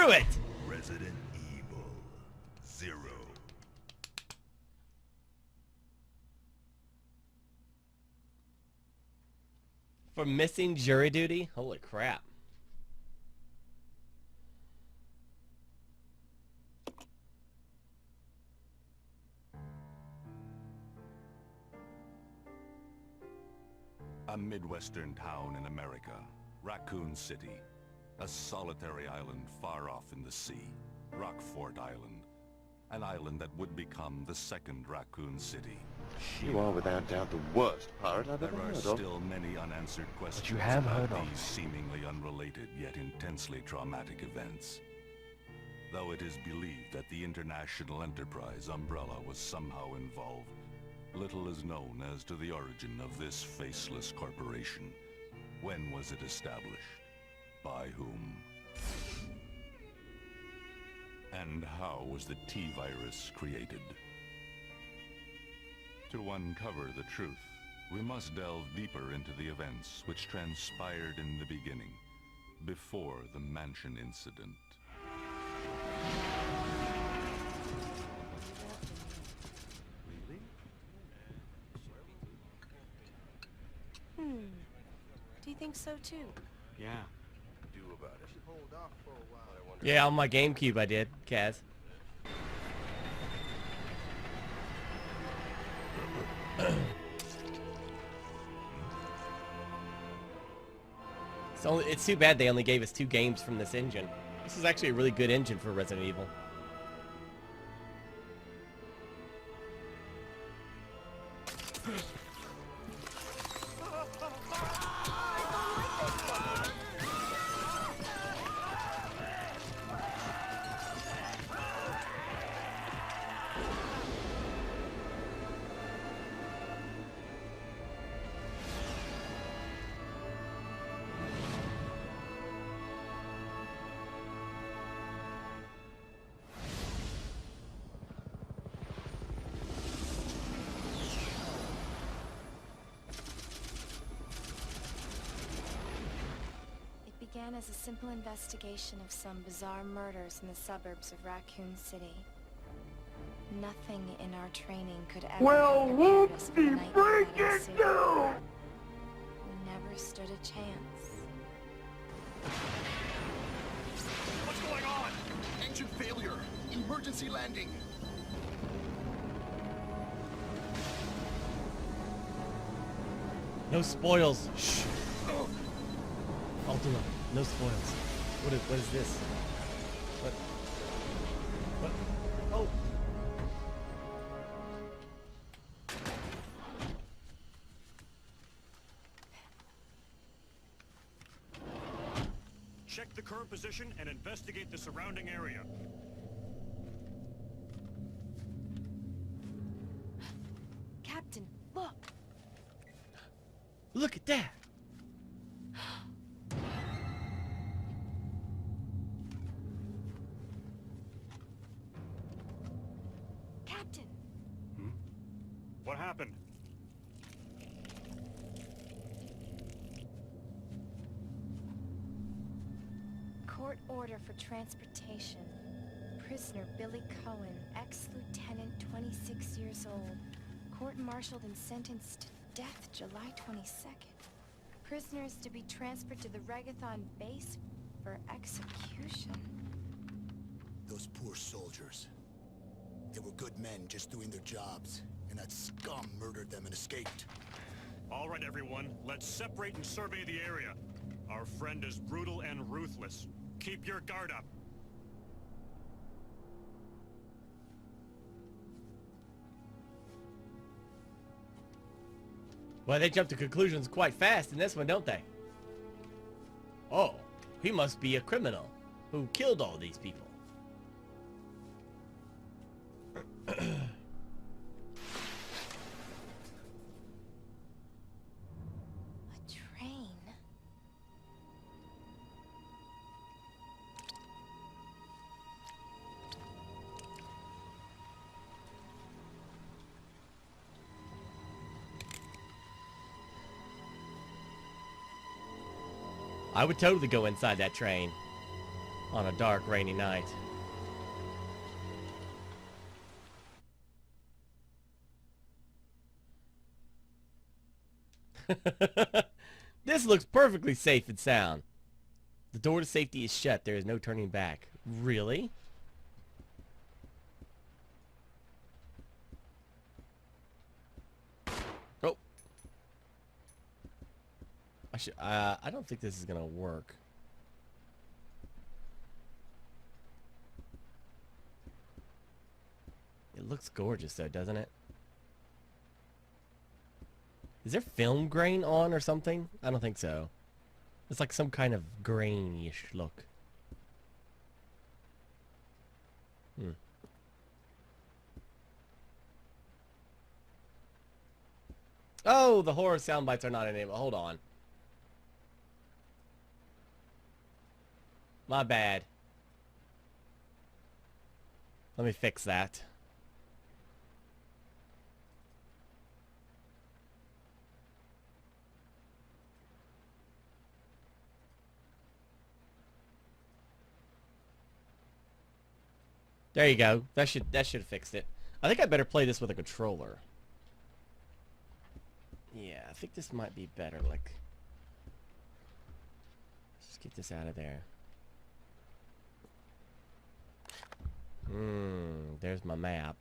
through it! Resident Evil 0. For missing jury duty? Holy crap. A Midwestern town in America, Raccoon City. A solitary island far off in the sea, Rockfort Island. An island that would become the second Raccoon City. You are without doubt the worst pirate I've ever There are heard of. still many unanswered questions you have about heard of these seemingly unrelated yet intensely traumatic events. Though it is believed that the international enterprise umbrella was somehow involved, little is known as to the origin of this faceless corporation. When was it established? By whom? And how was the T-virus created? To uncover the truth, we must delve deeper into the events which transpired in the beginning, before the mansion incident. Do you think so too? Yeah. Do about it. Yeah, on my GameCube I did, Kaz. It's too bad they only gave us 2 games from this engine. This is actually a really good engine for Resident Evil. Began as a simple investigation of some bizarre murders in the suburbs of Raccoon City. Nothing in our training could ever have prepared us for the nightmare that ensued. We never stood a chance. What's going on? Engine failure. Emergency landing. No spoils. Shh. Ultima, no spoils. What is this? What? Oh. Check the current position and investigate the surrounding area. Captain, look! Look at that! Captain! What happened? Court order for transportation. Prisoner Billy Cohen, ex-lieutenant, 26 years old. Court-martialed and sentenced to death July 22nd. Prisoners to be transferred to the Regathon base for execution. Those poor soldiers. They were good men just doing their jobs, and that scum murdered them and escaped. All right, everyone, let's separate and survey the area. Our friend is brutal and ruthless. Keep your guard up. Well, they jump to conclusions quite fast in this one, don't they? Oh, he must be a criminal who killed all these people. A train? I would totally go inside that train. On a dark, rainy night. This looks perfectly safe and sound. The door to safety is shut. There is no turning back. Really? Oh. I don't think this is gonna work. It looks gorgeous though, doesn't it? Is there film grain on or something? I don't think so. It's like some kind of grainy-ish look. Oh, the horror sound bites are not enabled. Hold on. My bad. Let me fix that. There you go. That should have fixed it. I think I better play this with a controller. Yeah, I think this might be better. Like, let's get this out of there. There's my map.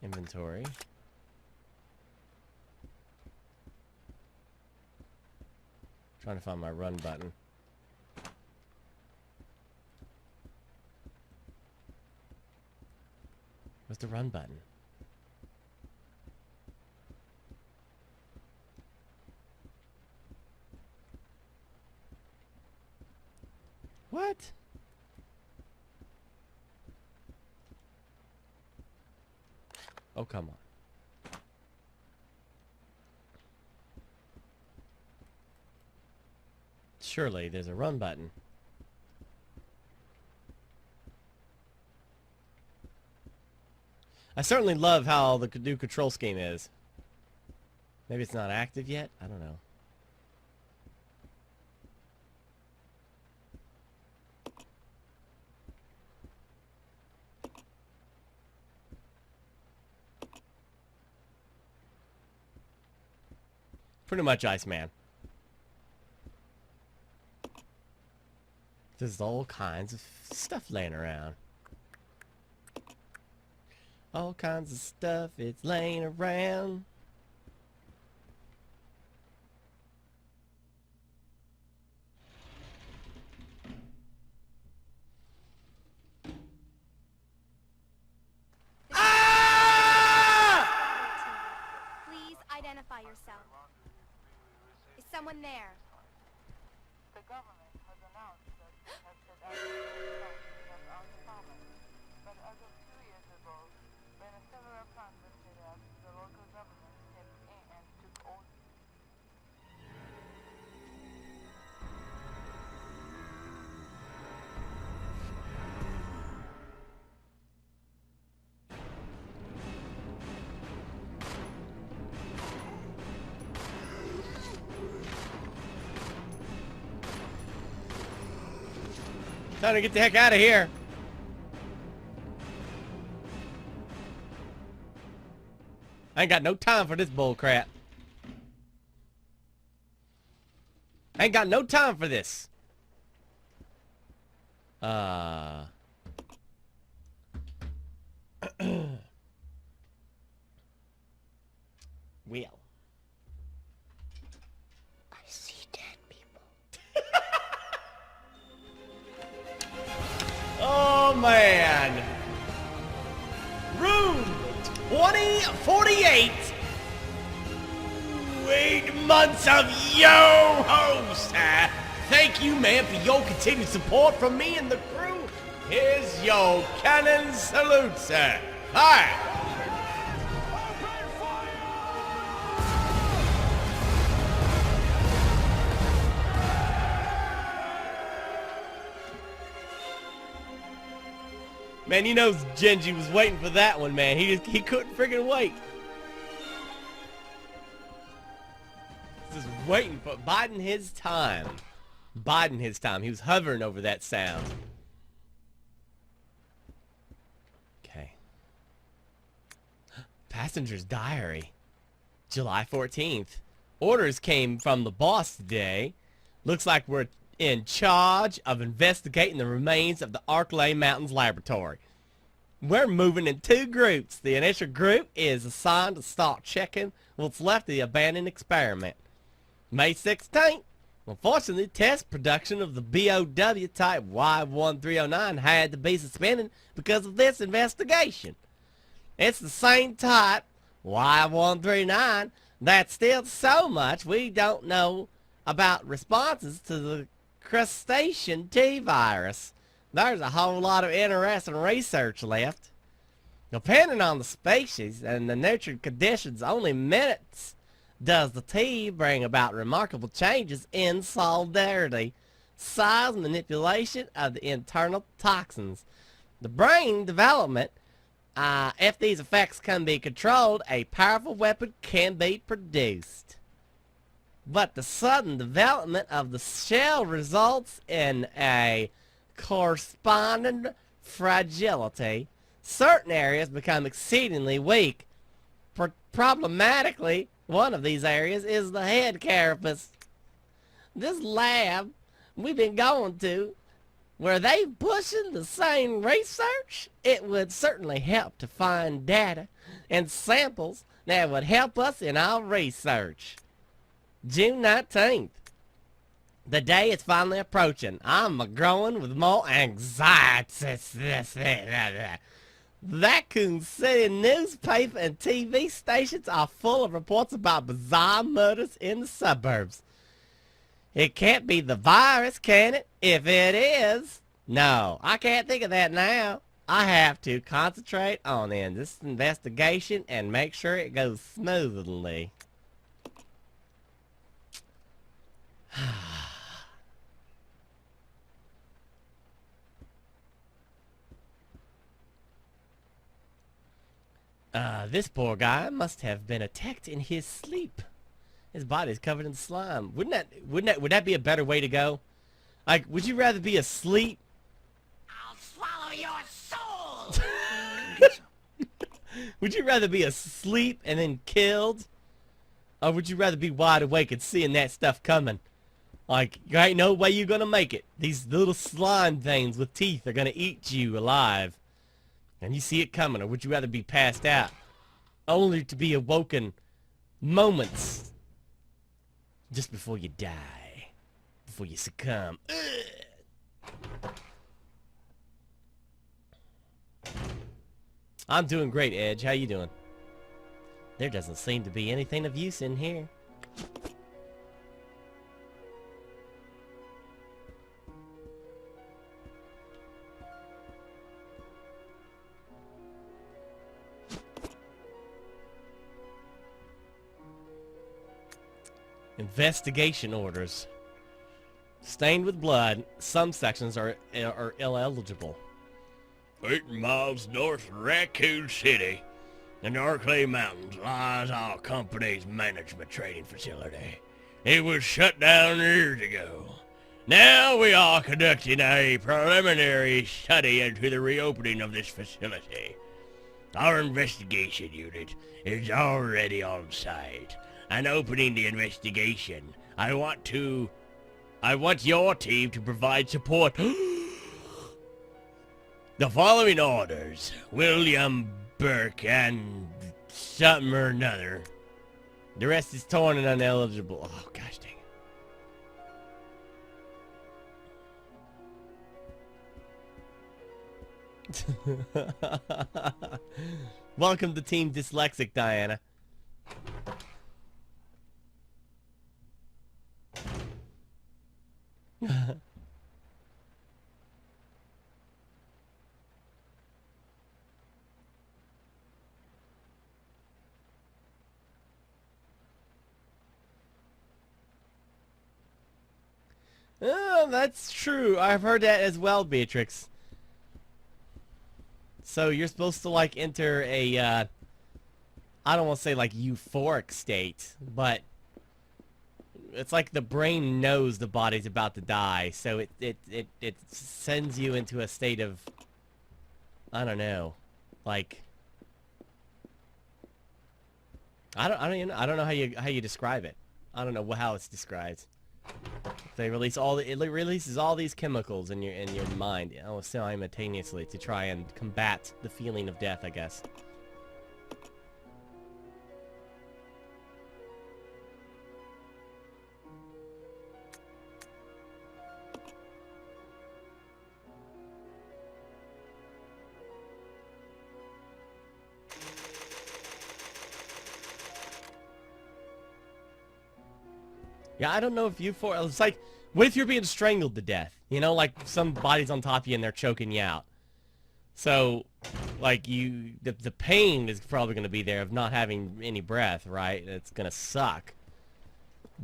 Inventory. Trying to find my run button. Where's the run button? What? Oh, come on. Surely there's a run button. I certainly love how the new control scheme is. Maybe it's not active yet? I don't know. Pretty much Iceman. There's all kinds of stuff laying around. All kinds of stuff, it's laying around. Please identify yourself. Is someone there? The government has announced that it has set out of our department, but as of 2 years ago, when a several plans were set up, the local government stepped in and took over. Time to get the heck out of here. I ain't got no time for this bull crap. I ain't got no time for this. Well. I see dead people. Oh man. Room 2048. 8 months of yo host. Thank you, man, for your continued support from me and the crew. Here's your cannon salute, sir. Hi. Man, you know Genji was waiting for that one, man. He couldn't friggin' wait. Just waiting for biding his time. Biding his time. He was hovering over that sound. Okay. Passenger's diary. July 14th. Orders came from the boss today. Looks like we're in charge of investigating the remains of the Arklay Mountains laboratory. We're moving in 2 groups. The initial group is assigned to start checking what's left of the abandoned experiment. May 16th. Unfortunately, test production of the BOW type Y1309 had to be suspended because of this investigation. It's the same type, Y139, that's still so much we don't know about responses to the crustacean T-virus. There's a whole lot of interesting research left. Depending on the species and the nurtured conditions, only minutes does the T bring about remarkable changes in solidarity, size, manipulation of the internal toxins. The brain development, if these effects can be controlled, a powerful weapon can be produced. But the sudden development of the shell results in a corresponding fragility. Certain areas become exceedingly weak. Problematically, one of these areas is the head carapace. This lab we've been going to, were they pushing the same research? It would certainly help to find data and samples that would help us in our research. June 19th. The day is finally approaching. I'm growing with more anxiety. Raccoon City newspaper and TV stations are full of reports about bizarre murders in the suburbs. It can't be the virus, can it? If it is, no, I can't think of that now. I have to concentrate on this investigation and make sure it goes smoothly. This poor guy must have been attacked in his sleep. His body's covered in slime. Would that be a better way to go? Like, would you rather be asleep? I'll swallow your soul! Would you rather be asleep and then killed? Or would you rather be wide awake and seeing that stuff coming? Like, there ain't no way you're gonna make it. These little slime things with teeth are gonna eat you alive. And you see it coming, or would you rather be passed out? Only to be awoken moments just before you die. Before you succumb. Ugh. I'm doing great, Edge. How you doing? There doesn't seem to be anything of use in here. Investigation orders. Stained with blood, some sections are ineligible. 8 miles north of Raccoon City, in the Arklay Mountains, lies our company's management training facility. It was shut down years ago. Now we are conducting a preliminary study into the reopening of this facility. Our investigation unit is already on site. And opening the investigation, I want your team to provide support. The following orders: William Burke and something or another. The rest is torn and unineligible. Oh, gosh dang it. Welcome to Team Dyslexic, Diana. Oh, that's true. I've heard that as well, Beatrix. So you're supposed to like enter a, I don't want to say like euphoric state, but it's like the brain knows the body's about to die, so it sends you into a state of, I don't know, like, I don't know how you describe it. I don't know how it's described. They release it releases all these chemicals in your mind, simultaneously to try and combat the feeling of death, I guess. Yeah, I don't know if it's like, what if you're being strangled to death? You know, like some body's on top of you and they're choking you out. So, like the pain is probably going to be there of not having any breath, right? It's going to suck.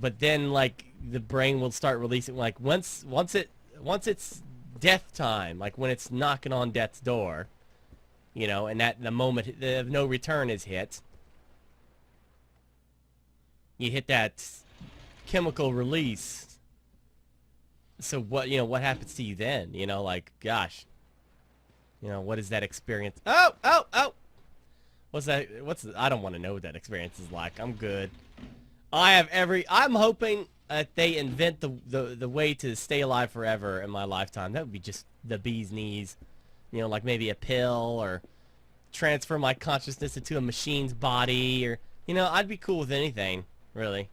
But then, like, the brain will start releasing, like, once it's death time, like when it's knocking on death's door, you know, and that the moment of no return is hit, you hit that chemical release. So what happens to you then? You know, like, gosh, you know, what is that experience? Oh! What's that? I don't want to know what that experience is like. I'm good. I'm hoping that they invent the way to stay alive forever in my lifetime. That would be just the bee's knees. You know, like maybe a pill, or transfer my consciousness into a machine's body, or, you know, I'd be cool with anything, really.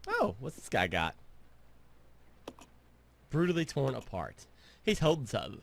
Oh, what's this guy got? Brutally torn apart. He's holding something.